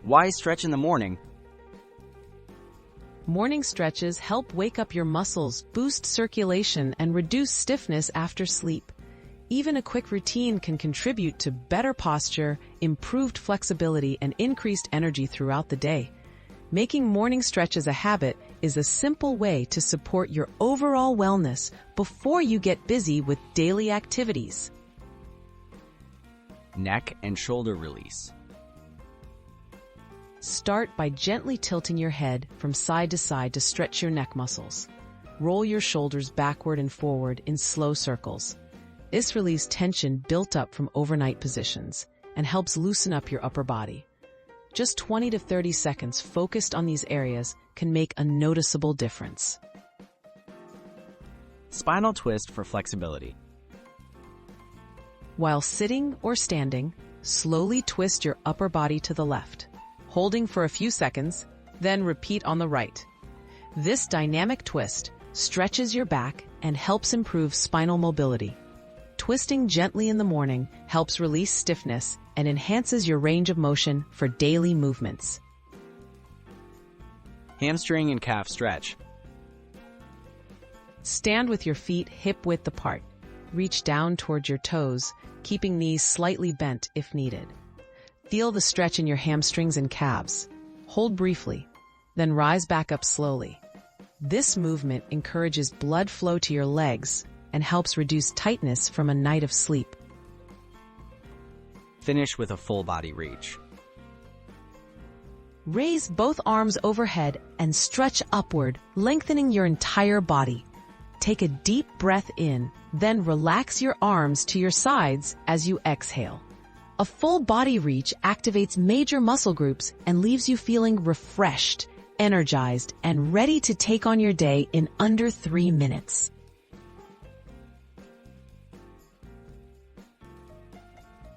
Why stretch in the morning? Morning stretches help wake up your muscles, boost circulation, and reduce stiffness after sleep. Even a quick routine can contribute to better posture, improved flexibility, and increased energy throughout the day. Making morning stretches a habit is a simple way to support your overall wellness before you get busy with daily activities. Neck and shoulder release. Start by gently tilting your head from side to side to stretch your neck muscles. Roll your shoulders backward and forward in slow circles. This relieves tension built up from overnight positions and helps loosen up your upper body. Just 20 to 30 seconds focused on these areas can make a noticeable difference. Spinal twist for flexibility. While sitting or standing, slowly twist your upper body to the left, holding for a few seconds, then repeat on the right. This dynamic twist stretches your back and helps improve spinal mobility. Twisting gently in the morning helps release stiffness and enhances your range of motion for daily movements. Hamstring and calf stretch. Stand with your feet hip-width apart. Reach down towards your toes, keeping knees slightly bent if needed. Feel the stretch in your hamstrings and calves. Hold briefly, then rise back up slowly. This movement encourages blood flow to your legs and helps reduce tightness from a night of sleep. Finish with a full body reach. Raise both arms overhead and stretch upward, lengthening your entire body. Take a deep breath in, then relax your arms to your sides as you exhale. A full body reach activates major muscle groups and leaves you feeling refreshed, energized, and ready to take on your day in under 3 minutes.